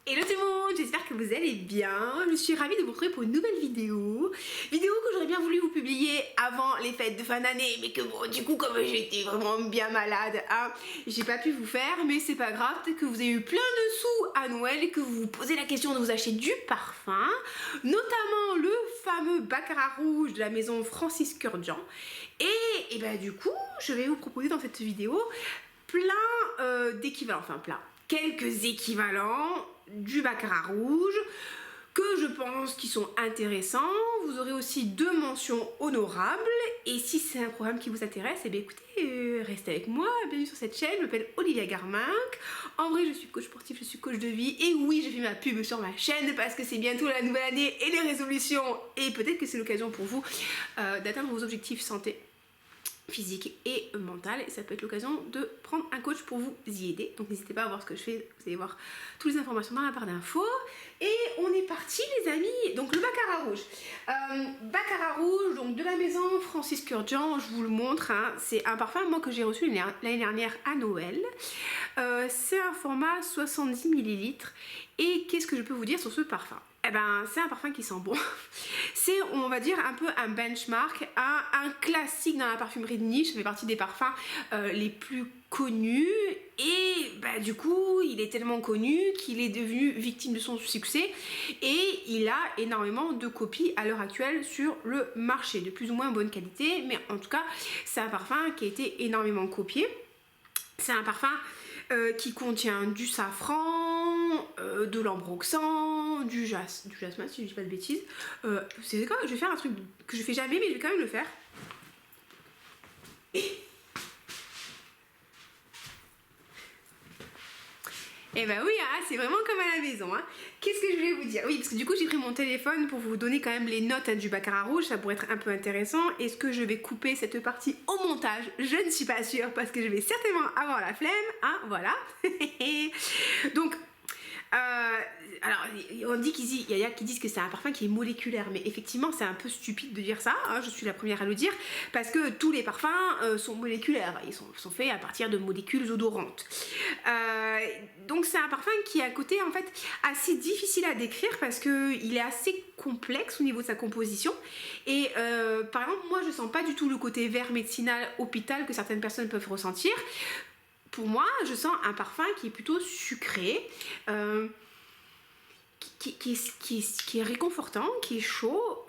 Hello tout le monde, j'espère que vous allez bien. Je suis ravie de vous retrouver pour une nouvelle vidéo. Vidéo que j'aurais bien voulu vous publier avant les fêtes de fin d'année, mais que bon, du coup, comme j'étais vraiment bien malade, hein, j'ai pas pu vous faire, mais c'est pas grave, peut-être que vous avez eu plein de sous à Noël et que vous vous posez la question de vous acheter du parfum, notamment le fameux Baccarat rouge de la maison Francis Kurkdjian. Et ben du coup, je vais vous proposer dans cette vidéo plein d'équivalents, enfin plein, quelques équivalents du Baccarat rouge que je pense qui sont intéressants. Vous aurez aussi 2 mentions honorables et si c'est un programme qui vous intéresse, et bien écoutez, restez avec moi, bienvenue sur cette chaîne. Je m'appelle Olivia Garminck, en vrai je suis coach sportif, je suis coach de vie et oui, je fais ma pub sur ma chaîne parce que c'est bientôt la nouvelle année et les résolutions et peut-être que c'est l'occasion pour vous d'atteindre vos objectifs santé physique et mentale, et ça peut être l'occasion de prendre un coach pour vous y aider. Donc n'hésitez pas à voir ce que je fais, vous allez voir toutes les informations dans la barre d'infos. Et on est parti les amis. Donc le Baccarat rouge, Baccarat rouge, donc de la maison Francis Kurkdjian, je vous le montre, hein. C'est un parfum moi que j'ai reçu l'année dernière à Noël. C'est un format 70 ml. Et qu'est-ce que je peux vous dire sur ce parfum? Eh ben, c'est un parfum qui sent bon. C'est, on va dire, un peu un benchmark, un classique dans la parfumerie de niche. Ça fait partie des parfums les plus connus. Et bah, du coup, il est tellement connu qu'il est devenu victime de son succès. Et il a énormément de copies à l'heure actuelle sur le marché, de plus ou moins bonne qualité. Mais en tout cas, c'est un parfum qui a été énormément copié. C'est un parfum qui contient du safran, de l'ambroxan, du jasmin si je dis pas de bêtises. C'est quoi, je vais faire un truc que je fais jamais mais je vais quand même le faire. Et ben oui, hein, c'est vraiment comme à la maison. Hein. Qu'est-ce que je vais vous dire? Oui, parce que du coup j'ai pris mon téléphone pour vous donner quand même les notes du Baccarat rouge, ça pourrait être un peu intéressant. Est-ce que je vais couper cette partie au montage? Je ne suis pas sûre parce que je vais certainement avoir la flemme, hein, voilà. Donc, alors on dit il y a qui disent que c'est un parfum qui est moléculaire, mais effectivement c'est un peu stupide de dire ça, hein, je suis la première à le dire, parce que tous les parfums sont moléculaires, ils sont faits à partir de molécules odorantes. Donc c'est un parfum qui est à côté en fait assez difficile à décrire parce qu'il est assez complexe au niveau de sa composition et par exemple moi je sens pas du tout le côté vert médicinal hôpital que certaines personnes peuvent ressentir. Pour moi, je sens un parfum qui est plutôt sucré, qui est réconfortant, qui est chaud.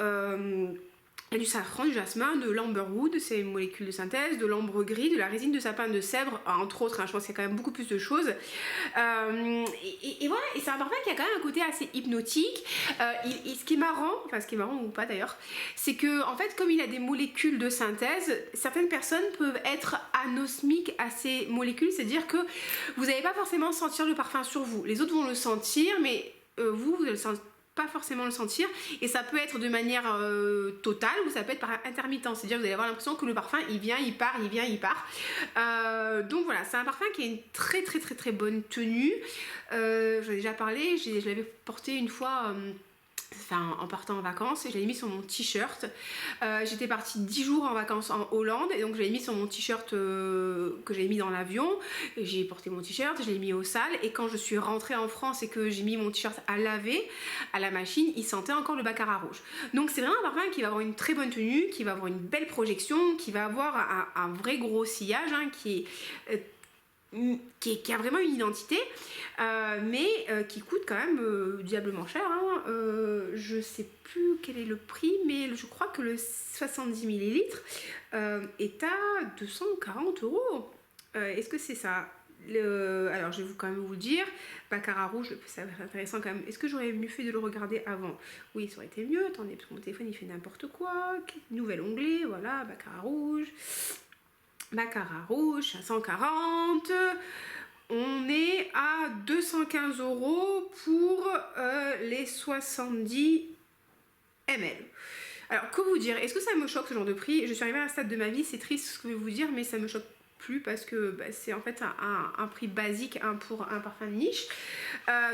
Il y a du safran, du jasmin, de l'amberwood, c'est une molécule de synthèse, de l'ambre gris, de la résine de sapin de Sèvres, entre autres, hein, je pense qu'il y a quand même beaucoup plus de choses. Et voilà, et c'est un parfum qui a quand même un côté assez hypnotique. Ce qui est marrant, enfin ce qui est marrant ou pas d'ailleurs, c'est que en fait, comme il a des molécules de synthèse, certaines personnes peuvent être anosmiques à ces molécules, c'est-à-dire que vous n'allez pas forcément sentir le parfum sur vous. Les autres vont le sentir, mais vous allez le sentir pas forcément le sentir et ça peut être de manière totale ou ça peut être par intermittence, c'est-à-dire que vous allez avoir l'impression que le parfum il vient, il part, il vient, il part. Donc voilà, c'est un parfum qui a une très bonne tenue. J'en ai déjà parlé, je l'avais porté une fois enfin en partant en vacances et je l'ai mis sur mon t-shirt. J'étais partie 10 jours en vacances en Hollande et donc je l'ai mis sur mon t-shirt que j'avais mis dans l'avion. J'ai porté mon t-shirt, je l'ai mis au sale et quand je suis rentrée en France et que j'ai mis mon t-shirt à laver à la machine, il sentait encore le Baccarat rouge. Donc c'est vraiment un parfum qui va avoir une très bonne tenue, qui va avoir une belle projection, qui va avoir un vrai gros sillage, hein, qui a vraiment une identité, mais qui coûte quand même diablement cher. Hein. Je sais plus quel est le prix, mais je crois que le 70 ml est à 240 €. Est-ce que c'est ça? Alors je vais quand même vous le dire, Baccarat rouge, ça va être intéressant quand même. Est-ce que j'aurais mieux fait de le regarder avant? Oui, ça aurait été mieux. Attendez, parce que mon téléphone il fait n'importe quoi. Nouvel onglet, voilà, Baccarat rouge. Baccarat rouge à 140, on est à 215 € pour les 70 ml. Alors que vous dire, est-ce que ça me choque ce genre de prix? Je suis arrivée à un stade de ma vie, c'est triste ce que je vais vous dire, mais ça me choque plu parce que bah, c'est en fait un prix basique pour un parfum de niche.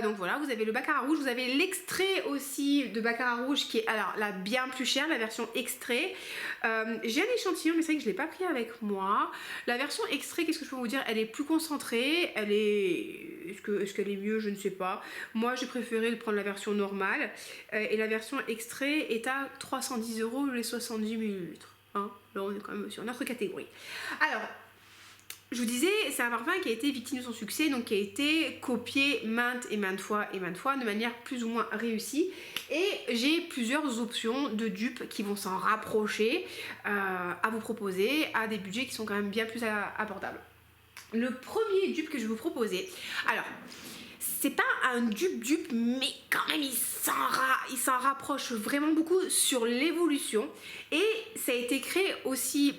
Donc voilà, vous avez le baccarat rouge, vous avez l'extrait aussi de baccarat rouge qui est alors là bien plus cher, la version extrait. J'ai un échantillon mais c'est vrai que je ne l'ai pas pris avec moi. La version extrait, qu'est-ce que je peux vous dire, elle est plus concentrée, elle est... Est-ce qu'elle est mieux, je ne sais pas. Moi j'ai préféré prendre la version normale et la version extrait est à 310 € les 70 ml. Hein, là on est quand même sur notre catégorie. Alors, je vous disais, c'est un parfum qui a été victime de son succès, donc qui a été copié maintes et maintes fois de manière plus ou moins réussie. Et j'ai plusieurs options de dupes qui vont s'en rapprocher à vous proposer à des budgets qui sont quand même bien plus abordables. Le premier dupe que je vais vous proposer, alors c'est pas un dupe mais quand même il s'en rapproche vraiment beaucoup sur l'évolution et ça a été créé aussi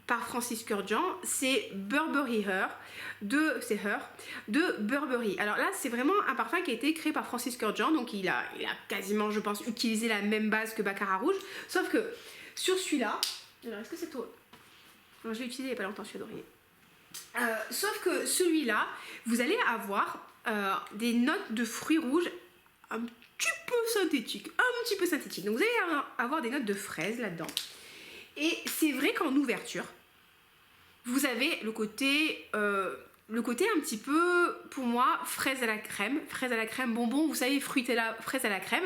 par Francis Kurkdjian, c'est Burberry Her de Burberry. Alors là c'est vraiment un parfum qui a été créé par Francis Kurkdjian, donc il a quasiment je pense utilisé la même base que baccarat rouge, sauf que sur celui-là, alors est-ce que c'est toi? Non, je l'ai utilisé il n'y a pas longtemps celui d'oreiller. Sauf que celui-là, vous allez avoir des notes de fruits rouges un petit peu synthétiques. Donc vous allez avoir des notes de fraises là-dedans. Et c'est vrai qu'en ouverture, vous avez le côté un petit peu, pour moi, fraise à la crème bonbon, vous savez, fraise à la crème,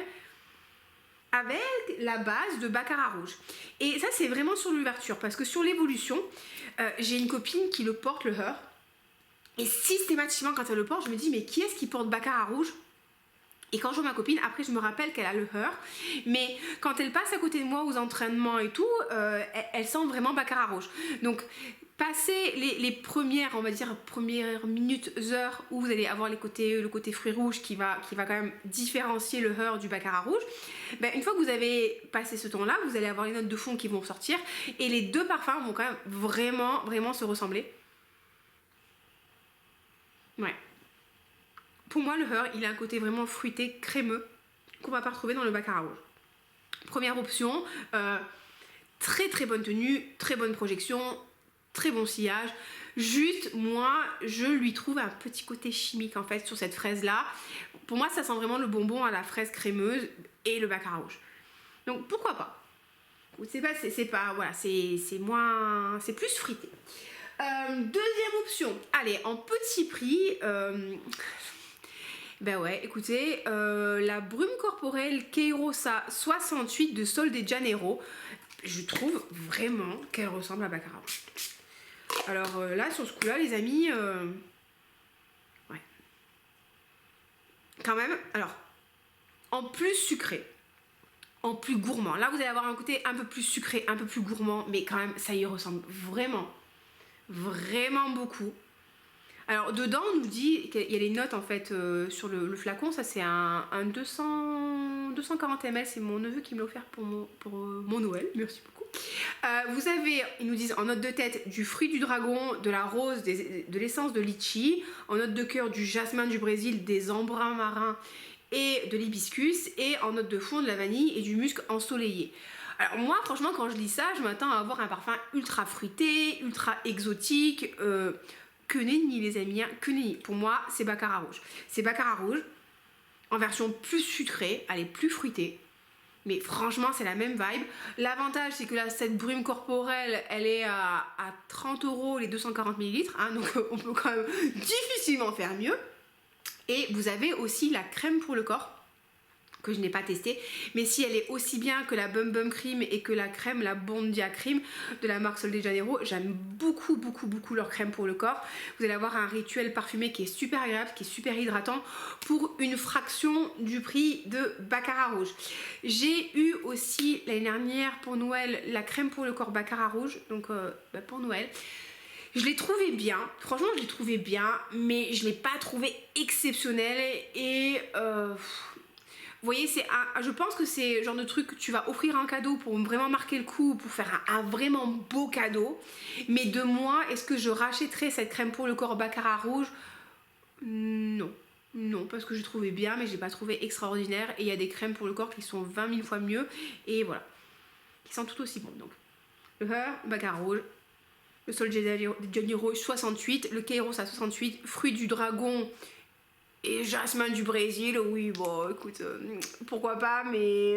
avec la base de baccarat rouge. Et ça c'est vraiment sur l'ouverture parce que sur l'évolution j'ai une copine qui le porte, le Her, et systématiquement quand elle le porte je me dis mais qui est-ce qui porte baccarat rouge? Et quand je vois ma copine, après je me rappelle qu'elle a le Her, mais quand elle passe à côté de moi aux entraînements et tout, elle sent vraiment baccarat rouge. Donc passer les premières, on va dire, premières minutes, heures où vous allez avoir le côté fruits rouges qui va quand même différencier le Her du baccarat rouge, ben, une fois que vous avez passé ce temps là, vous allez avoir les notes de fond qui vont sortir et les deux parfums vont quand même vraiment se ressembler. Ouais. Pour moi, le Her, il a un côté vraiment fruité, crémeux, qu'on va pas retrouver dans le baccarat rouge. Première option, très bonne tenue, très bonne projection, très bon sillage. Juste, moi, je lui trouve un petit côté chimique en fait sur cette fraise là. Pour moi, ça sent vraiment le bonbon à la fraise crémeuse et le baccarat rouge. Donc pourquoi pas? Voilà, c'est moins, c'est plus frité. Deuxième option, allez, en petit prix. Ben ouais, écoutez, la brume corporelle Cheirosa 68 de Sol de Janeiro, je trouve vraiment qu'elle ressemble à baccarat rouge. Alors là, sur ce coup-là, les amis, ouais. Quand même, alors, en plus sucré, en plus gourmand. Là, vous allez avoir un côté un peu plus sucré, un peu plus gourmand, mais quand même, ça y ressemble vraiment beaucoup. Alors dedans on nous dit qu'il y a les notes en fait sur le flacon, ça c'est un 240 ml, c'est mon neveu qui me l'a offert pour mon Noël, merci beaucoup. Vous avez, ils nous disent en note de tête du fruit du dragon, de la rose, de l'essence de litchi, en note de cœur du jasmin du Brésil, des embruns marins et de l'hibiscus, et en note de fond de la vanille et du musc ensoleillé. Alors moi franchement quand je lis ça, je m'attends à avoir un parfum ultra fruité, ultra exotique, que nenni les amis, hein, que nenni. Pour moi, c'est baccarat rouge. C'est baccarat rouge en version plus sucrée, elle est plus fruitée. Mais franchement, c'est la même vibe. L'avantage, c'est que là, cette brume corporelle, elle est à 30 € les 240 ml. Hein, donc, on peut quand même difficilement faire mieux. Et vous avez aussi la crème pour le corps, que je n'ai pas testé, mais si elle est aussi bien que la Bum Bum Cream et que la crème, la Bondia Cream de la marque Sol de Janeiro, j'aime beaucoup leur crème pour le corps. Vous allez avoir un rituel parfumé qui est super agréable, qui est super hydratant pour une fraction du prix de baccarat rouge. J'ai eu aussi l'année dernière pour Noël la crème pour le corps baccarat rouge, donc pour Noël. Je l'ai trouvé bien, franchement je l'ai trouvé bien, mais je l'ai pas trouvé exceptionnel et vous voyez, je pense que c'est le genre de truc que tu vas offrir un cadeau pour vraiment marquer le coup, pour faire un vraiment beau cadeau. Mais de moi, est-ce que je rachèterais cette crème pour le corps baccarat rouge? Non. Non, parce que je trouvais bien, mais je l'ai pas trouvé extraordinaire. Et il y a des crèmes pour le corps qui sont 20 000 fois mieux. Et voilà, qui sont tout aussi bonnes. Donc, le Her, baccarat rouge, Le Sol de Janeiro 68, le Kairos à 68, Fruit du Dragon et Jasmin du Brésil. Oui, bon, écoute, pourquoi pas, mais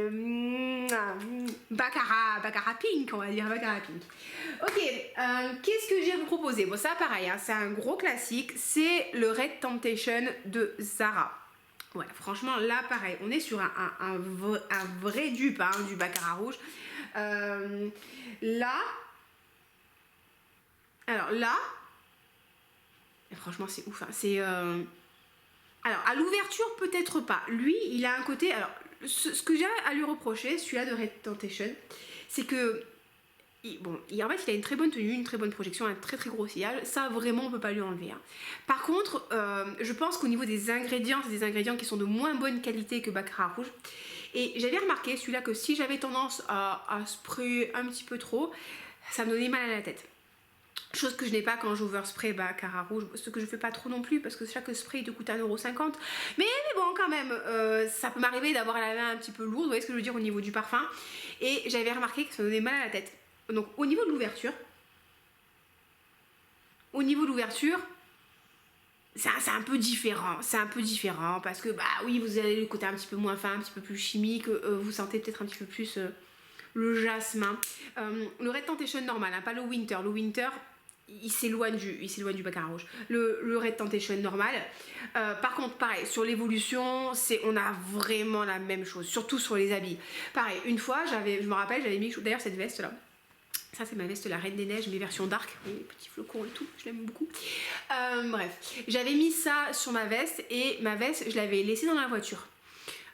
Baccarat Pink, on va dire Baccarat Pink. Ok, qu'est-ce que j'ai à vous proposer? Bon, ça pareil, hein, c'est un gros classique, c'est le Red Temptation de Zara. Voilà, franchement, là, pareil, on est sur un vrai dupe, hein, du Baccarat rouge. Là, alors là, franchement, c'est ouf, hein, c'est... Alors, à l'ouverture, peut-être pas. Lui, il a un côté... Alors, ce que j'ai à lui reprocher, celui-là de Red Temptation, c'est que... Bon, en fait, il a une très bonne tenue, une très bonne projection, un très très gros sillage. Ça, vraiment, on peut pas lui enlever. Hein. Par contre, je pense qu'au niveau des ingrédients, c'est des ingrédients qui sont de moins bonne qualité que Baccarat rouge. Et j'avais remarqué, celui-là, que si j'avais tendance à sprayer un petit peu trop, ça me donnait mal à la tête. Chose que je n'ai pas quand j'overspray Baccarat rouge, ce que je fais pas trop non plus parce que chaque spray te coûte 1,50€. Mais bon, quand même, ça peut m'arriver d'avoir la main un petit peu lourde, vous voyez ce que je veux dire, au niveau du parfum. Et j'avais remarqué que ça me donnait mal à la tête. Donc au niveau de l'ouverture, c'est un peu différent parce que bah oui, vous avez le côté un petit peu moins fin, un petit peu plus chimique, vous sentez peut-être un petit peu plus le jasmin. Le Red Temptation normal, hein, pas le Winter. Le Winter, il s'éloigne du Baccarat rouge. Le Red Temptation normal. Par contre, pareil, sur l'évolution, on a vraiment la même chose, surtout sur les habits. Pareil, une fois, je me rappelle, j'avais mis d'ailleurs cette veste là. Ça, c'est ma veste La Reine des Neiges, mais version dark, les petits flocons et tout, je l'aime beaucoup. Bref, j'avais mis ça sur ma veste et ma veste, je l'avais laissée dans la voiture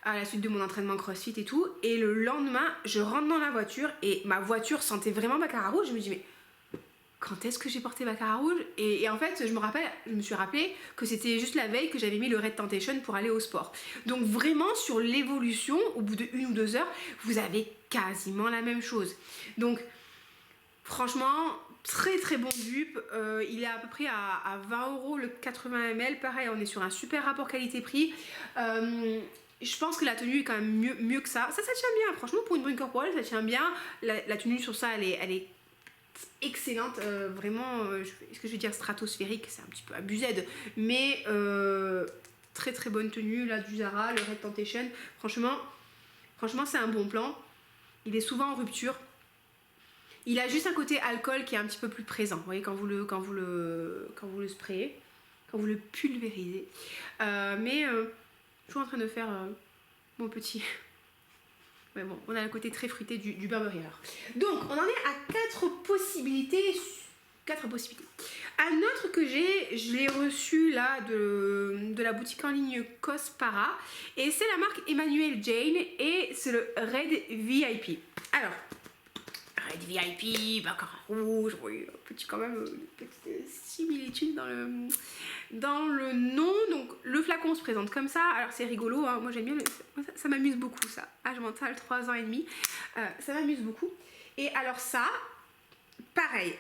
à la suite de mon entraînement CrossFit et tout. Et le lendemain, je rentre dans la voiture et ma voiture sentait vraiment Baccarat rouge. Je me dis, mais quand est-ce que j'ai porté Baccarat rouge? Et en fait, je me suis rappelé que c'était juste la veille que j'avais mis le Red Temptation pour aller au sport. Donc vraiment, sur l'évolution, au bout de 1 ou 2 heures, vous avez quasiment la même chose. Donc... Franchement, très très bon dupe, il est à peu près à 20€ le 80 ml, pareil on est sur un super rapport qualité-prix. Je pense que la tenue est quand même mieux que ça. Ça tient bien, franchement pour une brune corporelle ça tient bien. La tenue sur ça elle est excellente, vraiment, est-ce que je vais dire stratosphérique, c'est un petit peu abusé, mais très très bonne tenue là du Zara, le Red Temptation. Franchement c'est un bon plan, il est souvent en rupture. Il a juste un côté alcool qui est un petit peu plus présent, vous voyez, quand vous le sprayez, quand vous le pulvérisez. Mais je suis en train de faire mon petit... Mais bon, on a le côté très fruité du Burberry alors. Donc, on en est à 4 possibilités. Un autre que je l'ai reçu là de la boutique en ligne Cospara. Et c'est la marque Emmanuel Jane et c'est le Red VIP. Alors... Red VIP, Baccarat rouge, oui, quand même une petite similitude dans le nom. Donc le flacon se présente comme ça, alors c'est rigolo, hein. Moi j'aime bien, ça m'amuse beaucoup ça. Ah, je m'entends 3 ans et demi, ça m'amuse beaucoup. Et alors ça, pareil,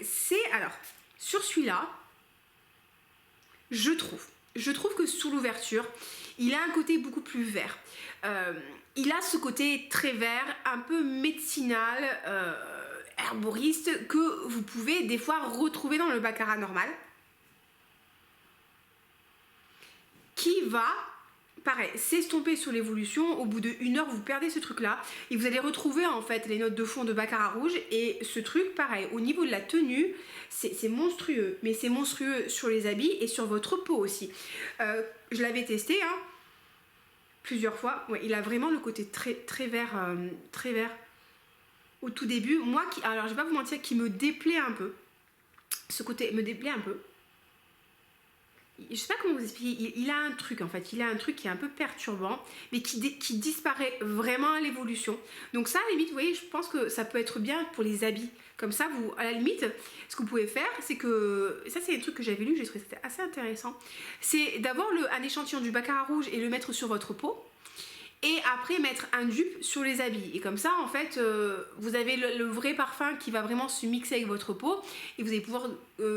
alors sur celui-là, je trouve que sous l'ouverture, il a un côté beaucoup plus vert. Il a ce côté très vert, un peu médicinal, herboriste, que vous pouvez des fois retrouver dans le Baccarat normal, qui va, pareil, s'estomper sur l'évolution. Au bout de 1 heure, vous perdez ce truc là et vous allez retrouver en fait les notes de fond de Baccarat rouge. Et ce truc, pareil, au niveau de la tenue, c'est monstrueux, mais c'est monstrueux sur les habits et sur votre peau aussi. Je l'avais testé, hein, plusieurs fois. Ouais, il a vraiment le côté très vert, très vert. Au tout début, moi, alors je vais pas vous mentir, qui me déplaît un peu. Ce côté me déplaît un peu. Je sais pas comment vous expliquer, il a un truc en fait, il a un truc qui est un peu perturbant, mais qui disparaît vraiment à l'évolution. Donc ça, à la limite, vous voyez, je pense que ça peut être bien pour les habits. Comme ça, vous, à la limite, ce que vous pouvez faire, c'est que, ça c'est un truc que j'avais lu, j'ai trouvé c'était assez intéressant, c'est d'avoir un échantillon du Baccarat rouge et le mettre sur votre peau. Et après mettre un dupe sur les habits. Et comme ça, en fait, vous avez le vrai parfum qui va vraiment se mixer avec votre peau. Et vous allez pouvoir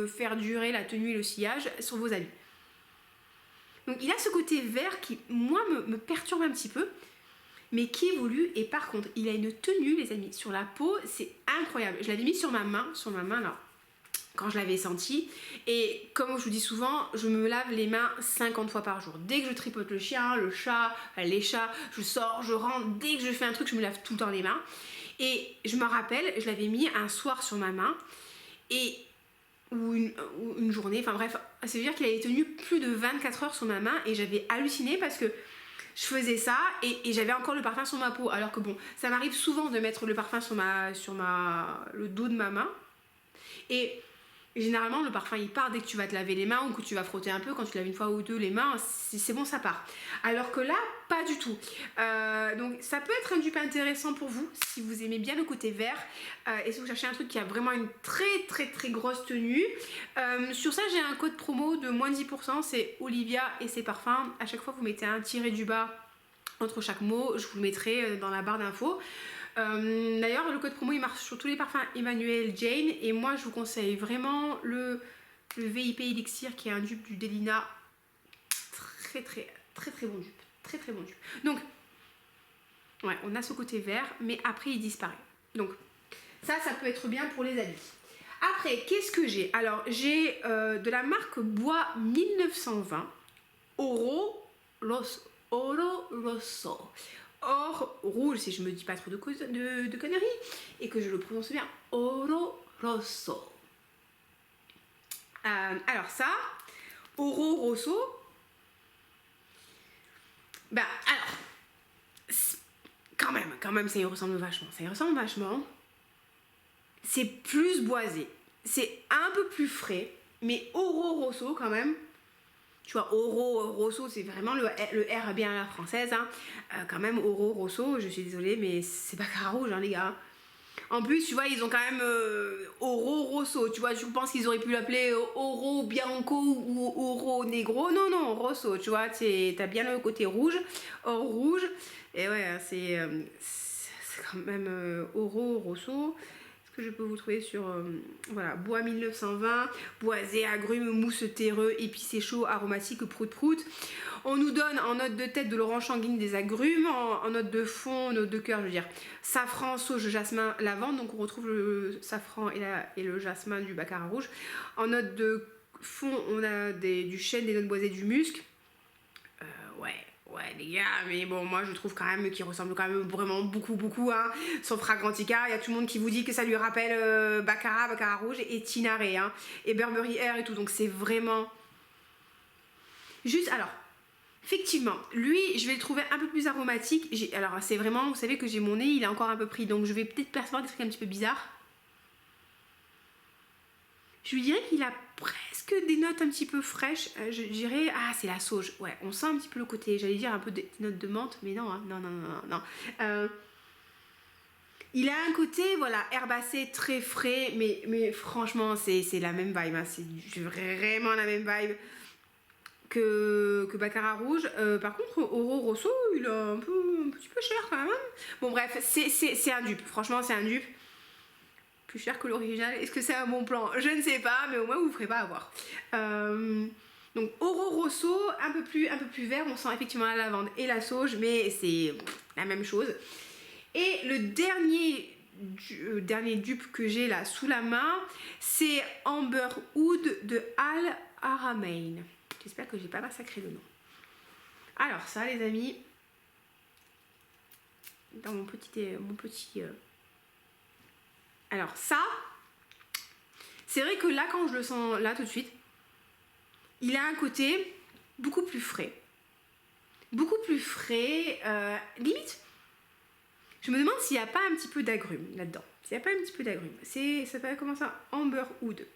faire durer la tenue et le sillage sur vos habits. Donc il a ce côté vert qui, moi, me perturbe un petit peu. Mais qui évolue. Et par contre, il a une tenue, les amis, sur la peau. C'est incroyable. Je l'avais mis sur ma main là. quand je l'avais senti. Et comme je vous dis souvent, je me lave les mains 50 fois par jour. Dès que je tripote le chien, le chat, les chats, je sors, je rentre, dès que je fais un truc, je me lave tout le temps les mains. Et je me rappelle, je l'avais mis un soir sur ma main, ou une journée, enfin bref, ça veut dire qu'il avait tenu plus de 24 heures sur ma main, et j'avais halluciné parce que je faisais ça et j'avais encore le parfum sur ma peau, alors que bon, ça m'arrive souvent de mettre le parfum sur le dos de ma main, et généralement le parfum il part dès que tu vas te laver les mains ou que tu vas frotter un peu. Quand tu laves une fois ou deux les mains, c'est bon, ça part. Alors que là, pas du tout. Donc ça peut être un dupe intéressant pour vous si vous aimez bien le côté vert, et si vous cherchez un truc qui a vraiment une très grosse tenue. Sur ça, j'ai un code promo de moins 10%, c'est Olivia et ses parfums. À chaque fois vous mettez un tiré du bas entre chaque mot, je vous le mettrai dans la barre d'infos. D'ailleurs, le code promo il marche sur tous les parfums Emmanuel Jane, et moi je vous conseille vraiment le VIP Elixir qui est un dupe du Delina. Très bon dupe, très bon dupe. Donc ouais, on a ce côté vert, mais après il disparaît. Donc ça peut être bien pour les habits. Après, qu'est-ce que j'ai? Alors j'ai de la marque Bois 1920 Oro Rosso. Or rouge, si je me dis pas trop de conneries et que je le prononce bien, Oro Rosso. Alors ça, Oro Rosso, bah alors, quand même, ça y ressemble vachement. C'est plus boisé, c'est un peu plus frais, mais Oro Rosso quand même. Tu vois, Oro Rosso, c'est vraiment le R bien à la française. Hein. Quand même, Oro Rosso, je suis désolée, mais c'est pas Baccarat rouge, hein, les gars. En plus, tu vois, ils ont quand même Oro Rosso. Tu vois, je pense qu'ils auraient pu l'appeler Oro Bianco ou Oro Negro. Non, Rosso, tu vois, t'as bien le côté rouge, or rouge. Et ouais, c'est quand même Oro Rosso. Que je peux vous trouver sur voilà, Bois 1920, boisé, agrumes, mousse terreux, épicé chaud, aromatique, prout. On nous donne en note de tête de l'orange sanguine des agrumes, en note de fond, note de cœur, je veux dire safran, sauge, jasmin, lavande. Donc on retrouve le safran et le jasmin du baccarat rouge. En note de fond, on a du chêne, des notes boisées, du musc. Ouais les gars, mais bon, moi je trouve quand même qu'il ressemble quand même vraiment beaucoup hein. Son Fragrantica, il y a tout le monde qui vous dit que ça lui rappelle Baccarat rouge et Tinaré, hein, et Burberry Air et tout, donc c'est vraiment juste. Alors effectivement, lui je vais le trouver un peu plus aromatique. Alors c'est vraiment, vous savez que j'ai mon nez, il est encore un peu pris, donc je vais peut-être percevoir des trucs un petit peu bizarres. Je lui dirais qu'il a presque des notes un petit peu fraîches. Je dirais, c'est la sauge. Ouais, on sent un petit peu le côté, j'allais dire un peu des notes de menthe, mais non, hein, non. Il a un côté, voilà, herbacé, très frais, mais franchement, c'est la même vibe. Hein, c'est vraiment la même vibe que Baccarat rouge. Par contre, Oro Rosso, il est un petit peu cher quand même. Bon bref, c'est un dupe. Franchement, c'est un dupe. Plus cher que l'original. Est-ce que c'est un bon plan? Je ne sais pas, mais au moins vous ne ferez pas avoir. Donc Oro Rosso, un peu plus vert, on sent effectivement la lavande et la sauge, mais c'est la même chose. Et le dernier dupe que j'ai là sous la main, c'est Amber Oud de Al Haramain. J'espère que j'ai pas massacré le nom. Alors ça les amis, dans mon petit alors ça, c'est vrai que là quand je le sens là tout de suite, il a un côté beaucoup plus frais. Limite, je me demande s'il n'y a pas un petit peu d'agrumes là-dedans. Ça s'appelle comment ça? Amber Oud.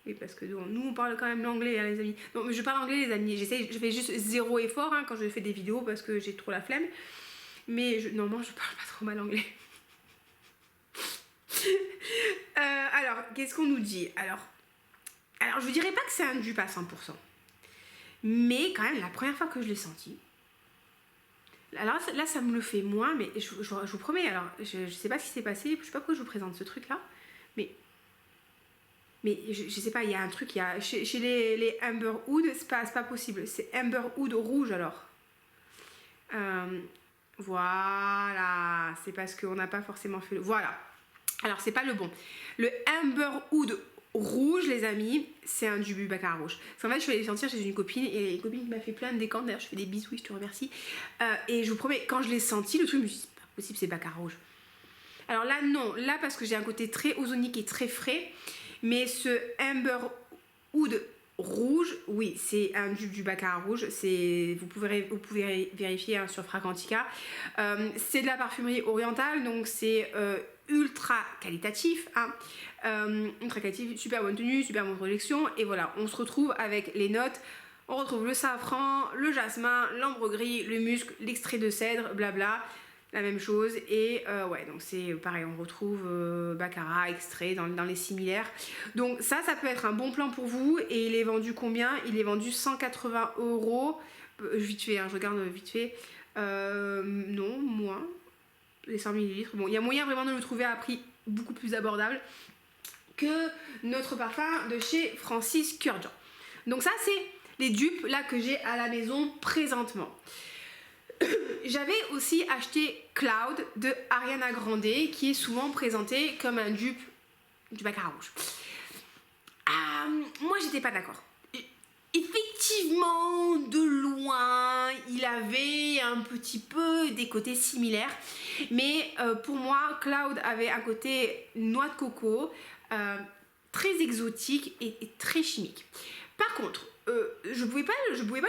Oui, parce que nous on parle quand même l'anglais, hein, les amis. Non, mais je parle anglais les amis, je fais juste zéro effort hein, quand je fais des vidéos parce que j'ai trop la flemme. Mais normalement je parle pas trop mal anglais. Alors, qu'est-ce qu'on nous dit? Alors, je dirais pas que c'est un dupe à 100%. Mais quand même, la première fois que je l'ai senti, alors là, ça me le fait moins, mais je vous promets, alors, je sais pas ce qui s'est passé, je sais pas pourquoi je vous présente ce truc-là, mais je sais pas, il y a un truc, chez les Amber Oud, c'est pas possible, c'est Amber Oud rouge, alors. Voilà, c'est parce qu'on n'a pas forcément fait le... Voilà. Alors c'est pas le bon. Le Amber Oud rouge, les amis, c'est un dupe baccarat rouge. Parce qu'en fait, je vais les sentir chez une copine et une copine qui m'a fait plein de décantes. D'ailleurs, je fais des bisous, oui, je te remercie. Et je vous promets, quand je l'ai senti, le truc, je me suis dit, c'est pas possible, c'est baccarat rouge. Alors là, non. Là, parce que j'ai un côté très ozonique et très frais. Mais ce Amber Oud rouge, oui, c'est un dupe du baccarat rouge. Vous pouvez vérifier hein, sur Fragrantica. C'est de la parfumerie orientale, donc c'est ultra qualitatif. Hein. Ultra qualitatif, super bonne tenue, super bonne projection. Et voilà, on se retrouve avec les notes. On retrouve le safran, le jasmin, l'ambre gris, le musc, l'extrait de cèdre, blabla. La même chose. Et ouais, donc c'est pareil, on retrouve baccarat, extrait dans les similaires. Donc ça peut être un bon plan pour vous. Et il est vendu combien? Il est vendu 180 €. Vite fait, hein, je regarde vite fait. Non, moins. Les 100 ml. Bon, il y a moyen vraiment de le trouver à un prix beaucoup plus abordable que notre parfum de chez Francis Kurkdjian. Donc ça, c'est les dupes là que j'ai à la maison présentement. J'avais aussi acheté Cloud de Ariana Grande qui est souvent présenté comme un dupe du baccarat rouge. Moi, j'étais pas d'accord. Effectivement, de loin, il avait un petit peu des côtés similaires. Mais pour moi, Cloud avait un côté noix de coco, très exotique et très chimique. Par contre, je pouvais pas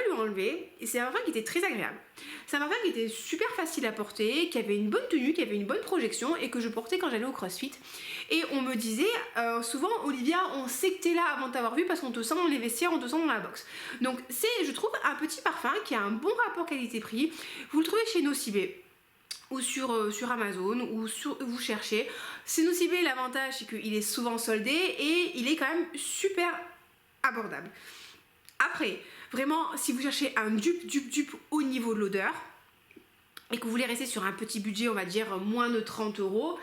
lui enlever. Et c'est un parfum qui était très agréable. C'est un parfum qui était super facile à porter, qui avait une bonne tenue, qui avait une bonne projection et que je portais quand j'allais au CrossFit. Et on me disait souvent, Olivia, on sait que t'es là avant de t'avoir vu parce qu'on te sent dans les vestiaires, on te sent dans la boxe. Donc c'est, je trouve, un petit parfum qui a un bon rapport qualité-prix. Vous le trouvez chez Nocibé ou sur Amazon ou vous cherchez. C'est Nocibé, l'avantage c'est qu'il est souvent soldé et il est quand même super abordable. Après, vraiment, si vous cherchez un dupe au niveau de l'odeur et que vous voulez rester sur un petit budget, on va dire moins de 30 €,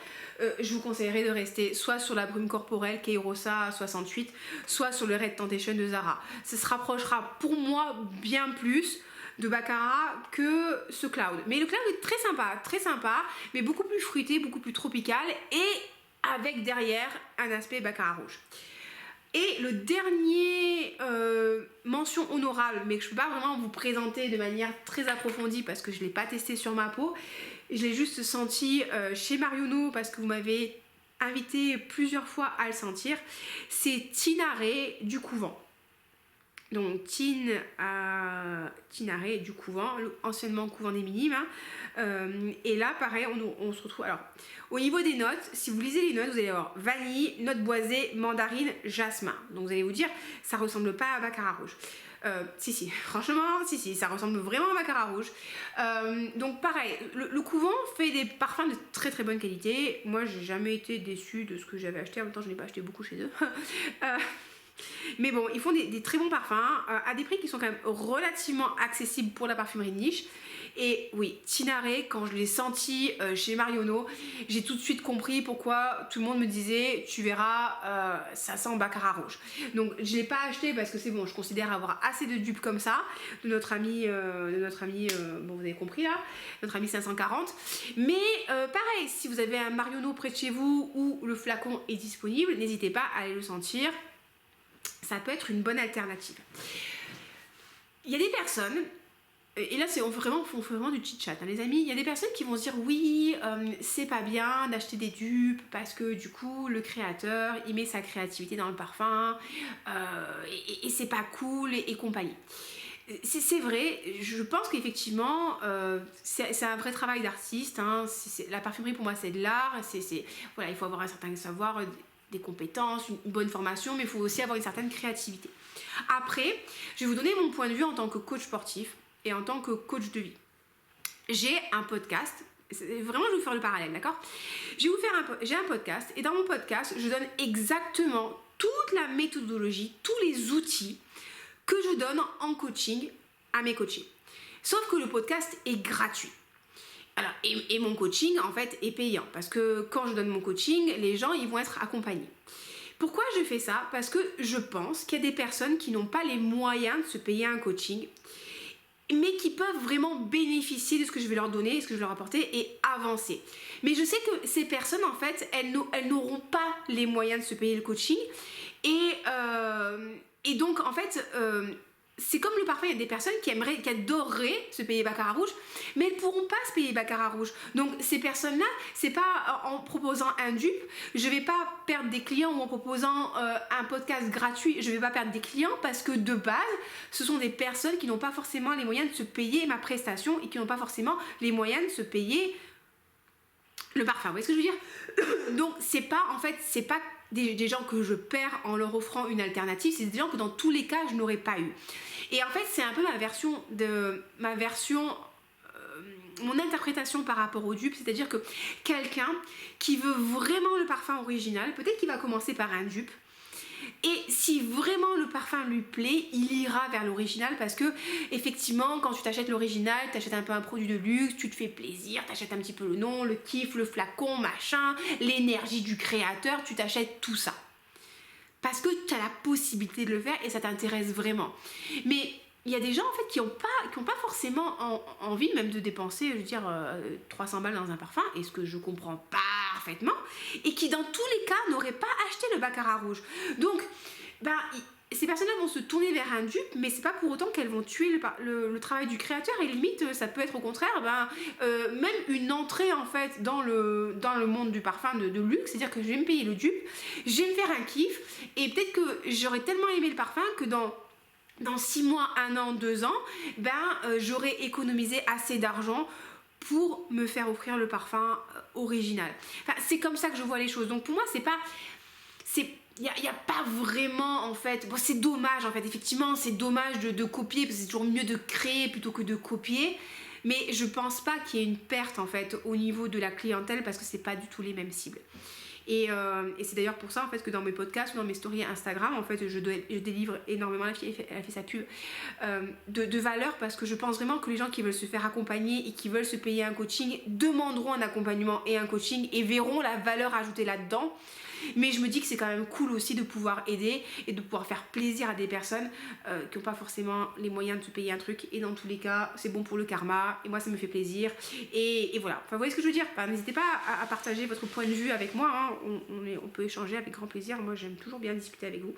je vous conseillerais de rester soit sur la brume corporelle Kairosa 68, soit sur le Red Temptation de Zara. Ça se rapprochera pour moi bien plus de baccarat que ce Cloud. Mais le Cloud est très sympa, mais beaucoup plus fruité, beaucoup plus tropical et avec derrière un aspect baccarat rouge. Et le dernier mention honorable, mais que je ne peux pas vraiment vous présenter de manière très approfondie parce que je ne l'ai pas testé sur ma peau, je l'ai juste senti chez Marionneau parce que vous m'avez invité plusieurs fois à le sentir, c'est Tinare du Couvent. Donc Tinare du Couvent, anciennement Couvent des Minimes. Hein. Et là, pareil, on se retrouve. Alors, au niveau des notes, si vous lisez les notes, vous allez avoir vanille, note boisée, mandarine, jasmin. Donc, vous allez vous dire, ça ressemble pas à baccarat rouge. Si, franchement, si, ça ressemble vraiment à baccarat rouge. Donc, pareil, le Couvent fait des parfums de très très bonne qualité. Moi, j'ai jamais été déçue de ce que j'avais acheté. En même temps, je n'ai pas acheté beaucoup chez eux. Mais bon, ils font des très bons parfums à des prix qui sont quand même relativement accessibles pour la parfumerie de niche. Et oui, Tinare, quand je l'ai senti chez Marionneau, j'ai tout de suite compris pourquoi tout le monde me disait tu verras, ça sent baccarat rouge. Donc je ne l'ai pas acheté parce que c'est bon, je considère avoir assez de dupes comme ça de notre ami, bon vous avez compris là, notre ami 540. Mais pareil, si vous avez un Marionneau près de chez vous où le flacon est disponible, n'hésitez pas à aller le sentir. Ça peut être une bonne alternative. Il y a des personnes, et là on fait vraiment du chit-chat, hein, les amis. Il y a des personnes qui vont se dire oui, c'est pas bien d'acheter des dupes parce que du coup le créateur il met sa créativité dans le parfum et c'est pas cool et compagnie. C'est vrai, je pense qu'effectivement c'est un vrai travail d'artiste. Hein. La parfumerie pour moi c'est de l'art. Voilà, il faut avoir un certain savoir, des compétences, une bonne formation, mais il faut aussi avoir une certaine créativité. Après, je vais vous donner mon point de vue en tant que coach sportif et en tant que coach de vie. J'ai un podcast, vraiment je vais vous faire le parallèle, d'accord ? J'ai un podcast et dans mon podcast, je donne exactement toute la méthodologie, tous les outils que je donne en coaching à mes coachés. Sauf que le podcast est gratuit. Alors, et mon coaching en fait est payant parce que quand je donne mon coaching, les gens ils vont être accompagnés. Pourquoi je fais ça ? Parce que je pense qu'il y a des personnes qui n'ont pas les moyens de se payer un coaching mais qui peuvent vraiment bénéficier de ce que je vais leur donner, ce que je vais leur apporter et avancer. Mais je sais que ces personnes, en fait, elles n'auront pas les moyens de se payer le coaching. Et donc, en fait, c'est comme le parfum, il y a des personnes qui adoreraient se payer baccarat rouge, mais elles ne pourront pas se payer baccarat rouge. Donc, ces personnes-là, c'est pas en proposant un dupe, je vais pas perdre des clients, ou en proposant un podcast gratuit, je vais pas perdre des clients, parce que de base, ce sont des personnes qui n'ont pas forcément les moyens de se payer ma prestation et qui n'ont pas forcément les moyens de se payer le parfum. Vous voyez ce que je veux dire? Donc, c'est pas des gens que je perds en leur offrant une alternative, c'est des gens que dans tous les cas je n'aurais pas eu. Et en fait, c'est un peu mon interprétation par rapport au dupe, c'est-à-dire que quelqu'un qui veut vraiment le parfum original, peut-être qu'il va commencer par un dupe. Et si vraiment le parfum lui plaît, il ira vers l'original, parce que effectivement, quand tu t'achètes l'original, tu achètes un peu un produit de luxe, tu te fais plaisir, tu achètes un petit peu le nom, le kiff, le flacon, machin, l'énergie du créateur, tu t'achètes tout ça. Parce que tu as la possibilité de le faire et ça t'intéresse vraiment. Mais il y a des gens en fait qui n'ont pas forcément envie même de dépenser, je veux dire, 300 balles dans un parfum, et ce que je comprends parfaitement, et qui dans tous les cas n'auraient pas acheté le baccarat rouge. Donc, ces personnes-là vont se tourner vers un dupe, mais c'est pas pour autant qu'elles vont tuer le travail du créateur, et limite ça peut être au contraire même une entrée en fait dans le monde du parfum de luxe, c'est-à-dire que je vais me payer le dupe, je vais me faire un kiff, et peut-être que j'aurais tellement aimé le parfum que dans 6 mois, 1 an, 2 ans, j'aurais économisé assez d'argent pour me faire offrir le parfum original. Enfin, c'est comme ça que je vois les choses. Donc pour moi, il n'y a pas vraiment en fait, bon, c'est dommage en fait, effectivement c'est dommage de copier, parce que c'est toujours mieux de créer plutôt que de copier, mais je pense pas qu'il y ait une perte en fait au niveau de la clientèle, parce que c'est pas du tout les mêmes cibles. Et c'est d'ailleurs pour ça en fait que dans mes podcasts ou dans mes stories Instagram, en fait je délivre énormément, la fille elle fait sa pub, de valeur, parce que je pense vraiment que les gens qui veulent se faire accompagner et qui veulent se payer un coaching demanderont un accompagnement et un coaching et verront la valeur ajoutée là-dedans. Mais je me dis que c'est quand même cool aussi de pouvoir aider et de pouvoir faire plaisir à des personnes qui n'ont pas forcément les moyens de se payer un truc, et dans tous les cas c'est bon pour le karma, et moi ça me fait plaisir, et voilà, enfin vous voyez ce que je veux dire. Enfin, n'hésitez pas à partager votre point de vue avec moi, hein. On peut échanger avec grand plaisir, moi j'aime toujours bien discuter avec vous.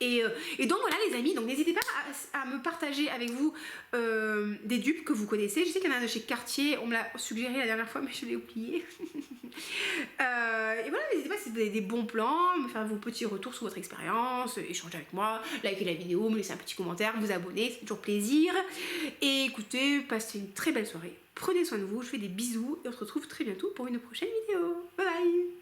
Et donc voilà les amis, donc n'hésitez pas à me partager avec vous des dupes que vous connaissez. Je sais qu'il y en a de chez Cartier, on me l'a suggéré la dernière fois mais je l'ai oublié. Et voilà, n'hésitez pas si vous avez des bons plans, me faire vos petits retours sur votre expérience, échanger avec moi, liker la vidéo, me laisser un petit commentaire, vous abonner, c'est toujours plaisir. Et écoutez, passez une très belle soirée, prenez soin de vous, je fais des bisous et on se retrouve très bientôt pour une prochaine vidéo. Bye bye.